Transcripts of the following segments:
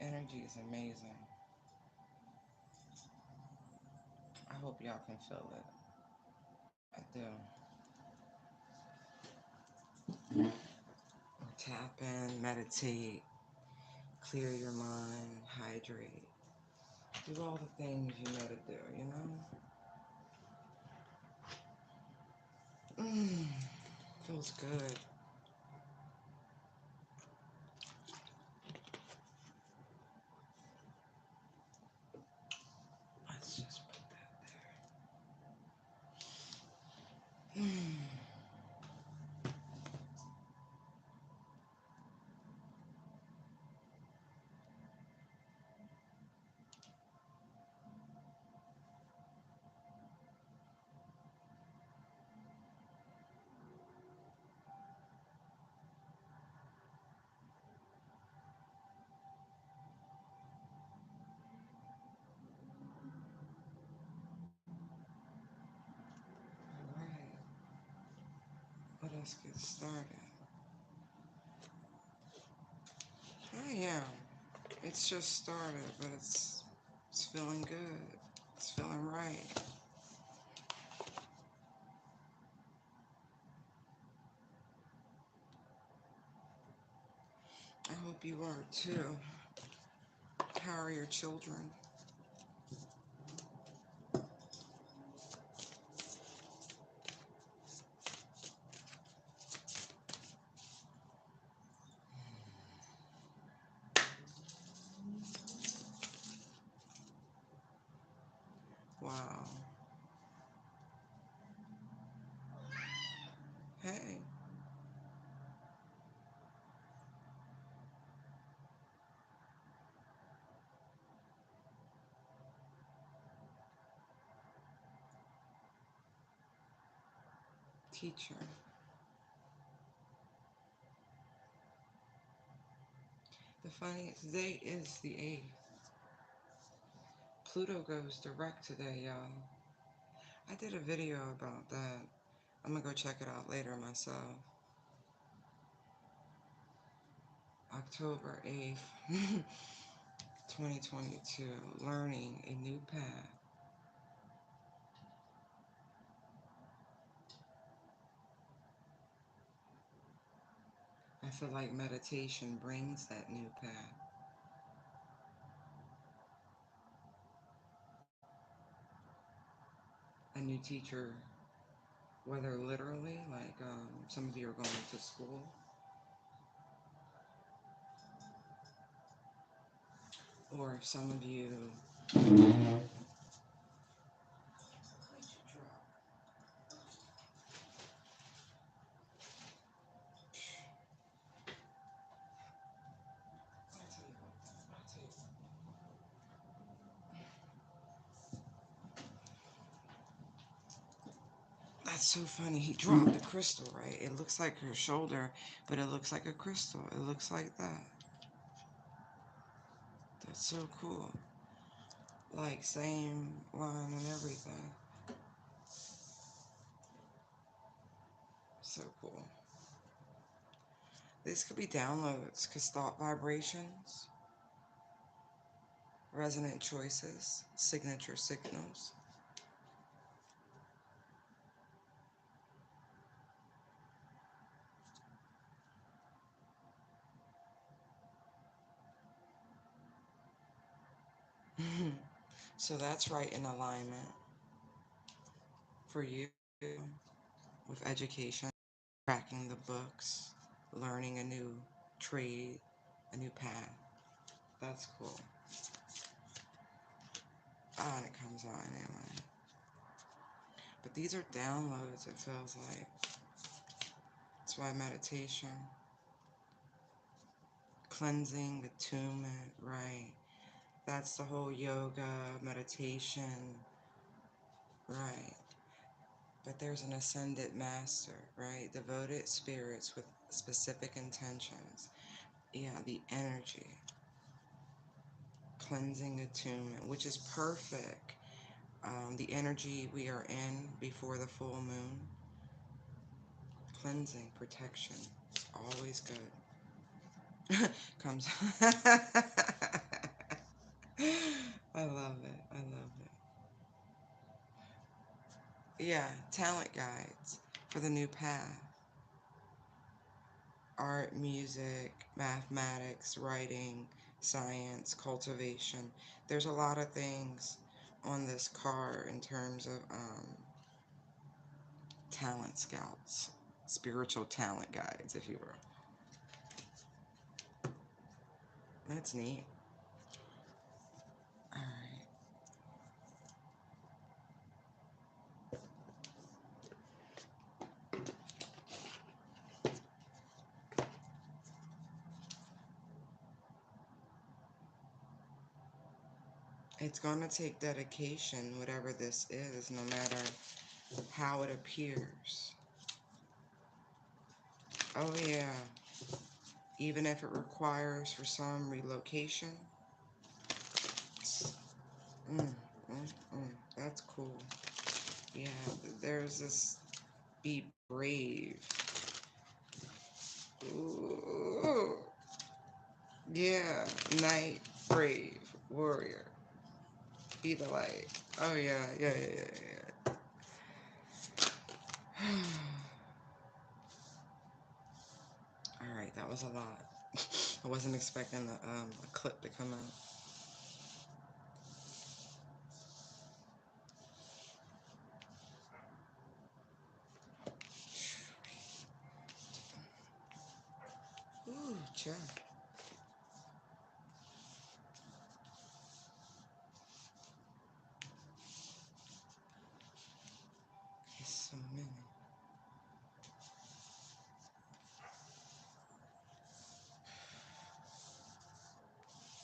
Your energy is amazing. I hope y'all can feel it. I do. Tap in, meditate, clear your mind, hydrate. Do all the things you know to do, you know? Mmm, feels good. Let's just put that there. Alright, let us get started. I am. It's just started, but it's feeling good. It's feeling right. I hope you are too. How are your children? Wow. Hey, teacher. The funniest today is the 8th. Pluto goes direct today, y'all. I did a video about that. I'm gonna go check it out later myself. October 8th, 2022. Learning a new path. I feel like meditation brings that new path. A new teacher, whether literally, like some of you are going to school, or some of you. That's so funny. He dropped the crystal, right? It looks like her shoulder, but it looks like a crystal. It looks like that. That's so cool. Like same line and everything. So cool. This could be downloads, because thought vibrations, resonant choices, signature signals. So that's right in alignment for you with education, cracking the books, learning a new trade, a new path. That's cool. Ah, and it comes out anyway. But these are downloads, it feels like. That's why meditation, cleansing, attunement, right? That's the whole yoga, meditation, right? But there's an ascended master, right? Devoted spirits with specific intentions. Yeah, the energy, cleansing, attunement, which is perfect. The energy we are in before the full moon, cleansing, protection, it's always good. Comes. I love it. I love it. Yeah, talent guides for the new path. Art, music, mathematics, writing, science, cultivation. There's a lot of things on this card in terms of talent scouts, spiritual talent guides, if you will. That's neat. All right. It's going to take dedication, whatever this is, no matter how it appears. Oh, yeah. Even if it requires for some relocation. Mm, that's cool. Yeah, there's this be brave. Ooh. Yeah, knight, brave, warrior. Be the light. Oh, yeah, yeah, yeah, yeah, yeah. All right, that was a lot. I wasn't expecting a clip to come out. Ooh, check. There's so many.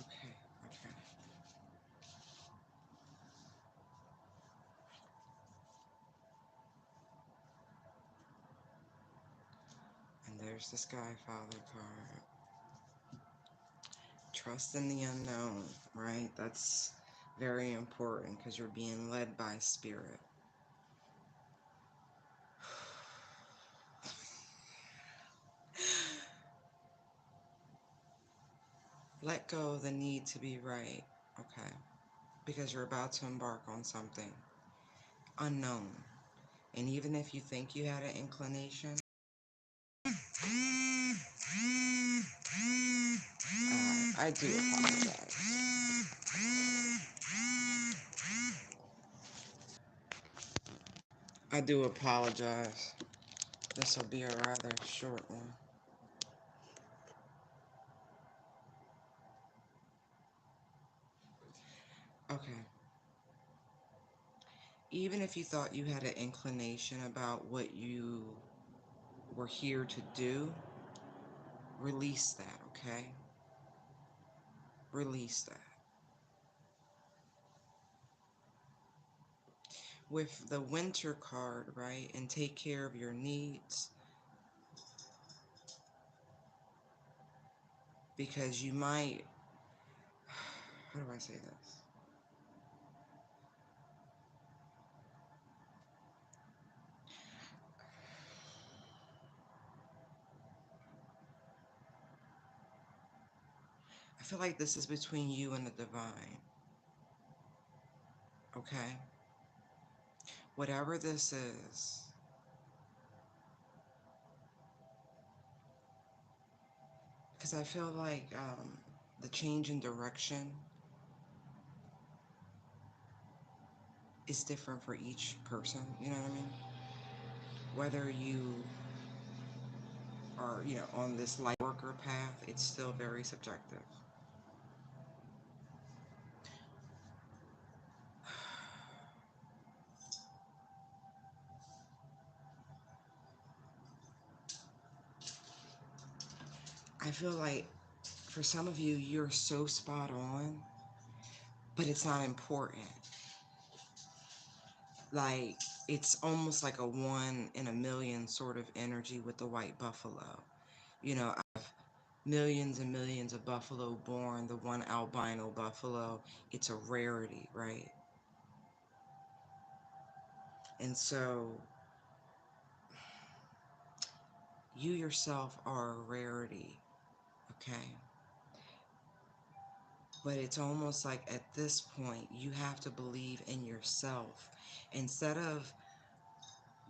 Okay, okay. And there's the Sky Father card. Trust in the unknown, right? That's very important because you're being led by spirit. Let go of the need to be right, okay? Because you're about to embark on something unknown. And even if you think you had an inclination, I do apologize. I do apologize. This will be a rather short one. Okay. Even if you thought you had an inclination about what you were here to do, release that, okay? Release that. With the winter card, right? And take care of your needs because you might, how do I say this? I feel like this is between you and the divine, okay? Whatever this is, because I feel like the change in direction is different for each person, you know what I mean? Whether you are, on this light worker path, it's still very subjective. I feel like for some of you, you're so spot on, but it's not important. Like, it's almost like a one in a million sort of energy with the white buffalo. You know, millions and millions of buffalo born, the one albino buffalo, it's a rarity, right? And so you yourself are a rarity, Okay? But it's almost like at this point, you have to believe in yourself. Instead of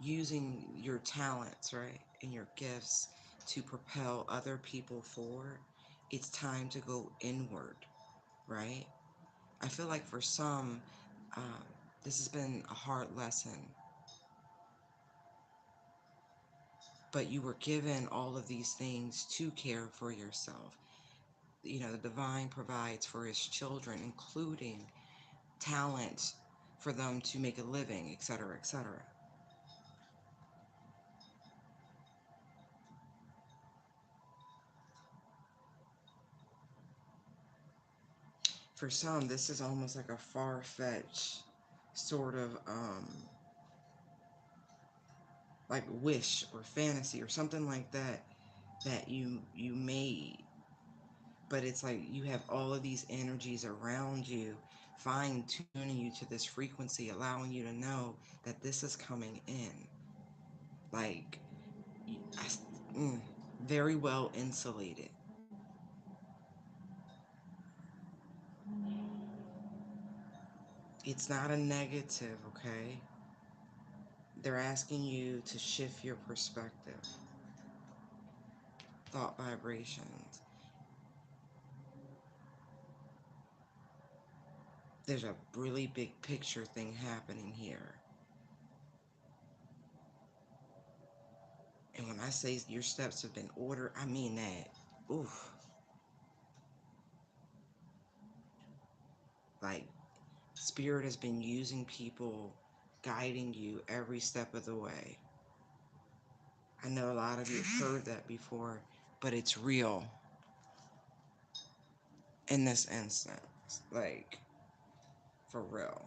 using your talents, right, and your gifts to propel other people forward, it's time to go inward, right? I feel like for some, um, this has been a hard lesson, but you were given all of these things to care for yourself. You know, the divine provides for his children, including talent for them to make a living, etc., etc. For some, this is almost like a far-fetched sort of like wish or fantasy or something like that that you made, but it's like you have all of these energies around you fine tuning you to this frequency, allowing you to know that this is coming in, like mm, very well insulated. It's not a negative, okay? They're asking you to shift your perspective, thought vibrations. There's a really big picture thing happening here. And when I say your steps have been ordered, I mean that. Oof. Like, Spirit has been using people, guiding you every step of the way. I know a lot of you have heard that before, but it's real in this instance. Like, for real.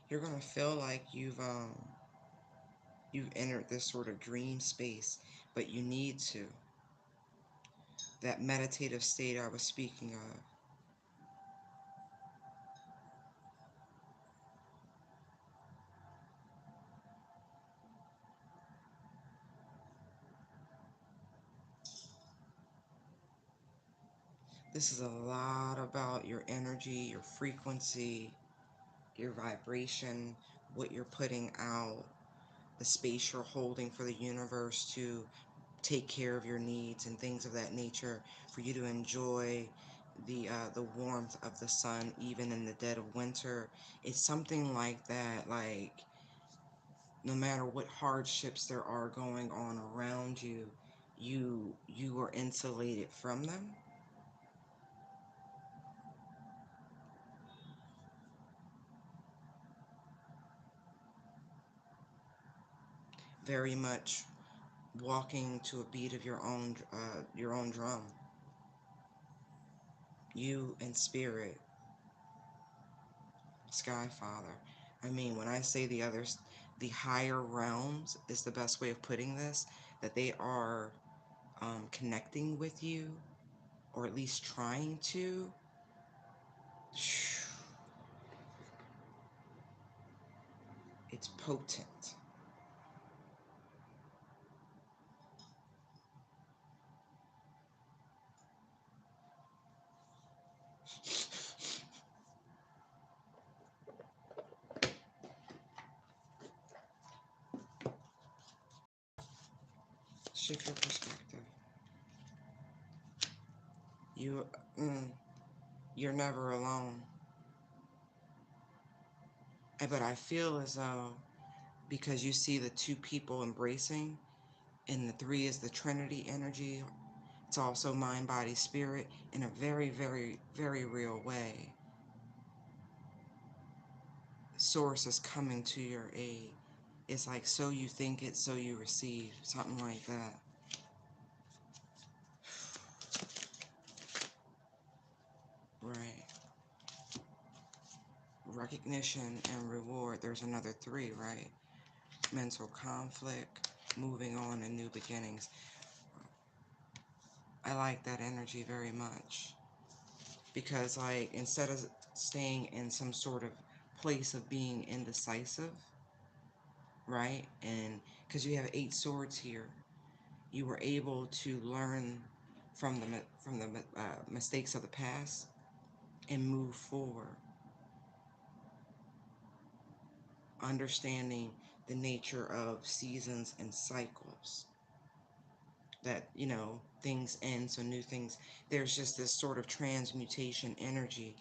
You're gonna feel like you've entered this sort of dream space, but you need to. That meditative state I was speaking of. This is a lot about your energy, your frequency, your vibration, what you're putting out, the space you're holding for the universe to take care of your needs and things of that nature, for you to enjoy the warmth of the sun even in the dead of winter. It's something like that. Like, no matter what hardships there are going on around you, you are insulated from them. Very much walking to a beat of your own drum. You and spirit, Sky Father. I mean, when I say the others, the higher realms is the best way of putting this, that they are connecting with you, or at least trying to. It's potent. Shift your perspective. You, mm, you're never alone. But I feel as though, because you see the two people embracing, and the three is the Trinity energy. It's also mind, body, spirit in a very, very, very real way. Source is coming to your aid. It's like, so you think it, so you receive, something like that. Right. Recognition and reward. There's another three, right? Mental conflict. moving on and new beginnings. I like that energy very much because, like, instead of staying in some sort of place of being indecisive, right? And because you have 8 swords here, you were able to learn from the mistakes of the past and move forward, understanding the nature of seasons and cycles. That, things end, so new things. There's just this sort of transmutation energy.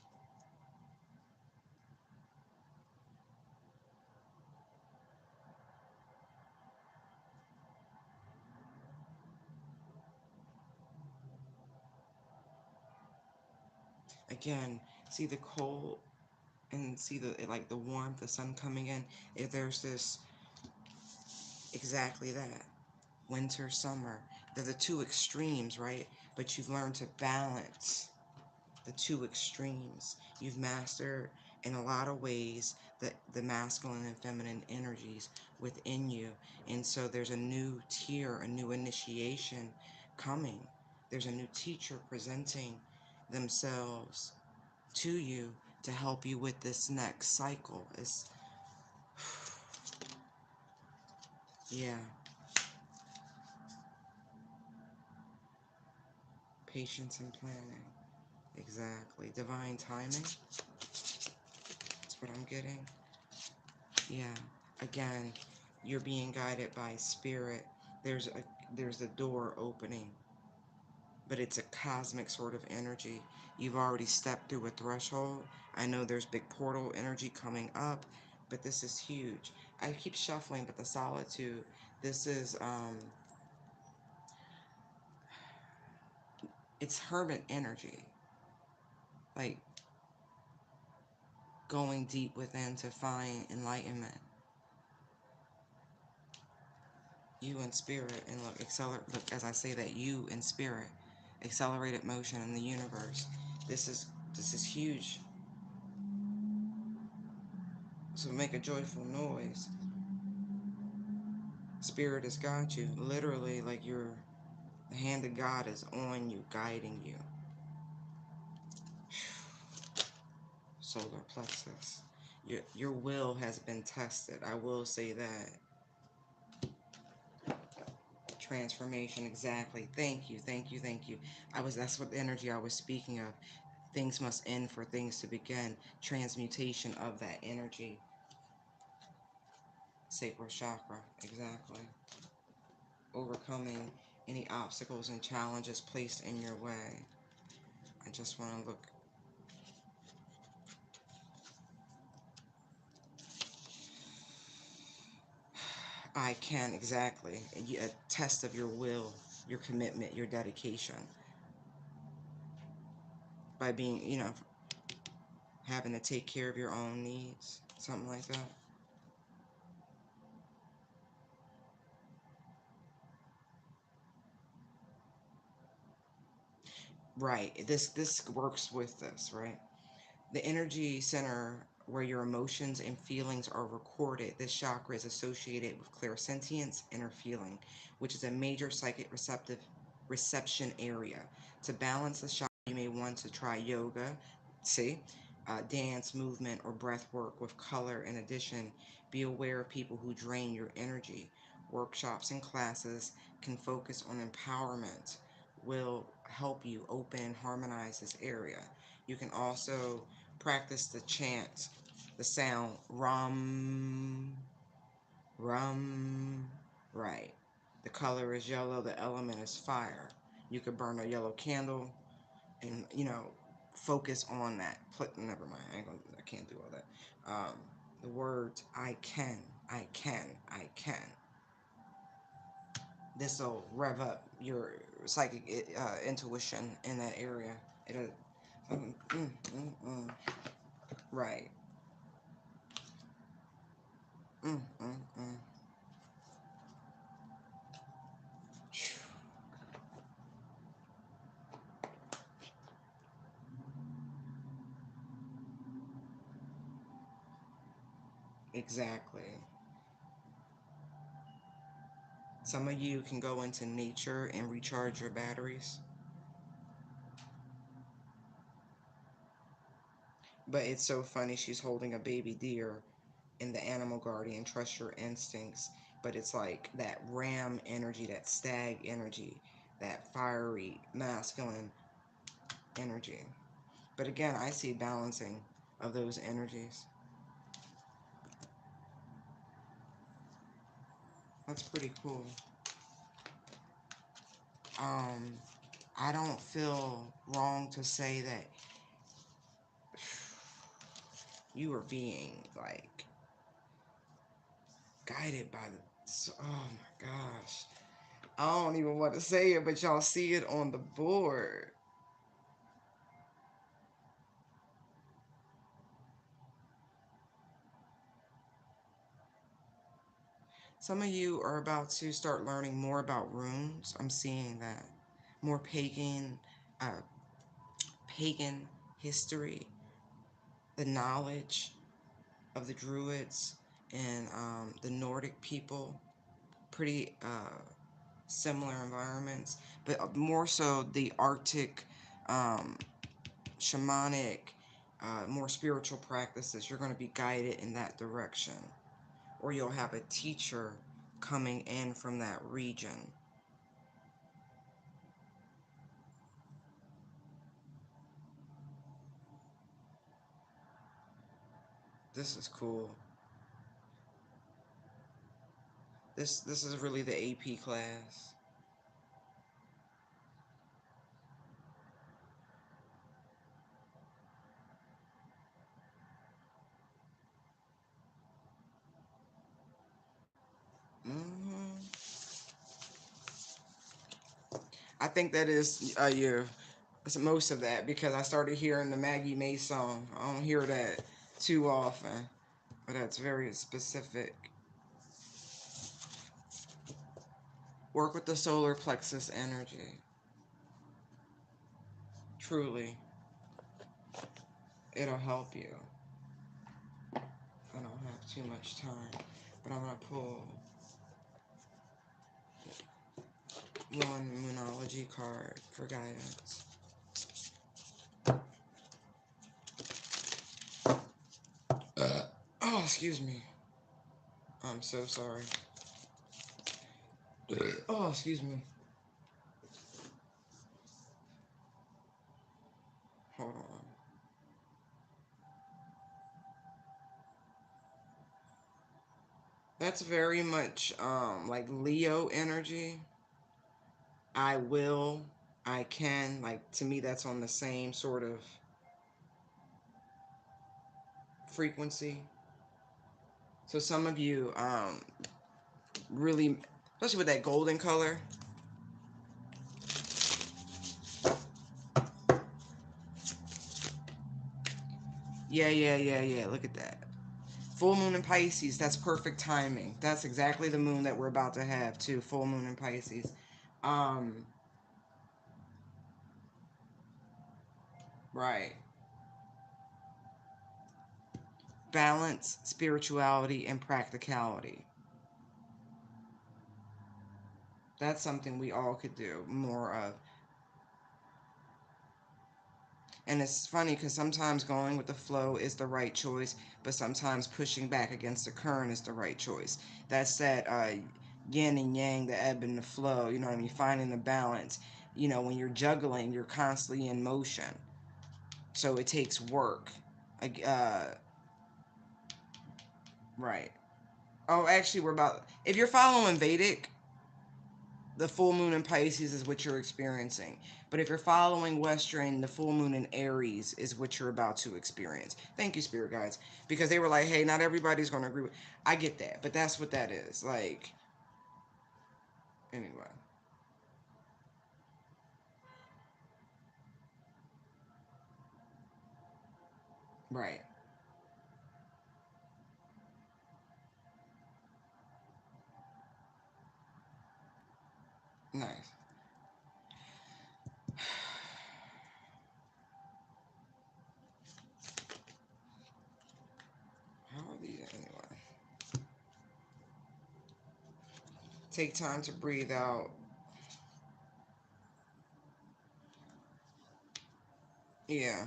Again, see the cold and see the like the warmth, the sun coming in. If there's this exactly that winter, summer, they're the two extremes, right? But you've learned to balance the two extremes. You've mastered in a lot of ways the masculine and feminine energies within you. And so there's a new tier, a new initiation coming. There's a new teacher presenting themselves to you to help you with this next cycle. It's yeah, patience and planning. Exactly. Divine timing. That's what I'm getting. Yeah. Again, you're being guided by spirit. There's a door opening, but it's a cosmic sort of energy. You've already stepped through a threshold. I know there's big portal energy coming up, but this is huge. I keep shuffling, but the solitude, this is it's hermit energy. Like going deep within to find enlightenment. You in spirit, and look, look, as I say that, you in spirit, accelerated motion in the universe. This is huge. So make a joyful noise. Spirit has got you. Literally, like the hand of God is on you, guiding you. Solar plexus. Your will has been tested. I will say that. Transformation, exactly. Thank you, thank you, thank you. That's what the energy I was speaking of. Things must end for things to begin. Transmutation of that energy. Sacral chakra, exactly. Overcoming any obstacles and challenges placed in your way. I just want to look. I can, exactly. A test of your will, your commitment, your dedication. By being, having to take care of your own needs, something like that. Right. This works with this, right? The energy center where your emotions and feelings are recorded, this chakra is associated with clairsentience, inner feeling, which is a major psychic reception area. To balance the chakra, you may want to try yoga, see, dance, movement, or breath work with color. In addition, be aware of people who drain your energy. Workshops and classes can focus on empowerment, will help you open and harmonize this area. You can also practice the chant, the sound rum, rum, right. The color is yellow, the element is fire. You could burn a yellow candle and, focus on that. Never mind, I can't do all that. The words, I can, I can, I can. This will rev up your psychic intuition in that area. It'll, right. Mm, mm, mm. Exactly. Some of you can go into nature and recharge your batteries. But it's so funny, she's holding a baby deer in the animal guardian, trust your instincts. But it's like that ram energy, that stag energy, that fiery, masculine energy. But again, I see balancing of those energies. That's pretty cool. I don't feel wrong to say that you are being like guided by the. Oh my gosh. I don't even want to say it, but y'all see it on the board. Some of you are about to start learning more about runes. I'm seeing that. More uh, pagan history, the knowledge of the Druids and the Nordic people. Pretty similar environments, but more so the Arctic, um, shamanic, more spiritual practices. You're going to be guided in that direction, or you'll have a teacher coming in from that region. This is cool. This is really the AP class. hmm I think that is your most of that, because I started hearing the Maggie May song. I don't hear that too often, but that's very specific. Work with the solar plexus energy. Truly, it'll help you. I don't have too much time, but I'm going to pull one Moonology card for guidance. Oh, excuse me. I'm so sorry. Oh, excuse me. Hold on. That's very much like Leo energy. I will, I can. Like, to me, that's on the same sort of frequency. So some of you really, especially with that golden color. Yeah. Look at that. Full moon in Pisces. That's perfect timing. That's exactly the moon that we're about to have too. Full moon in Pisces. Um, right. Balance, spirituality, and practicality. That's something we all could do more of. And it's funny because sometimes going with the flow is the right choice, but sometimes pushing back against the current is the right choice. That's that yin and yang, the ebb and the flow, you know what I mean? Finding the balance. You know, when you're juggling, you're constantly in motion. So it takes work. Uh, right. Oh, actually, if you're following Vedic, the full moon in Pisces is what you're experiencing. But if you're following Western, the full moon in Aries is what you're about to experience. Thank you, spirit guides, because they were like, "Hey, not everybody's going to agree with." I get that, but that's what that is. Like, anyway, right? Nice. How are these anyway? Take time to breathe out. Yeah.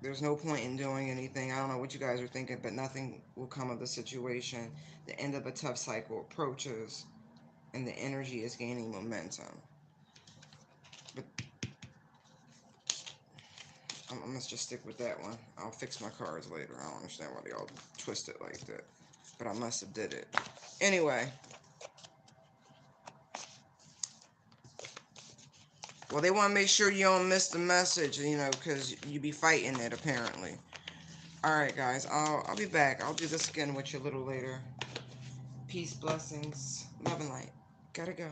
There's no point in doing anything. I don't know what you guys are thinking, but nothing will come of the situation. The end of a tough cycle approaches, and the energy is gaining momentum. But I'm gonna just stick with that one. I'll fix my cards later. I don't understand why they all twist it like that, but I must have did it. Anyway, well, they want to make sure you don't miss the message, you know, because you be fighting it apparently. All right, guys, I'll be back. I'll do this again with you a little later. Peace, blessings, love and light. Gotta go.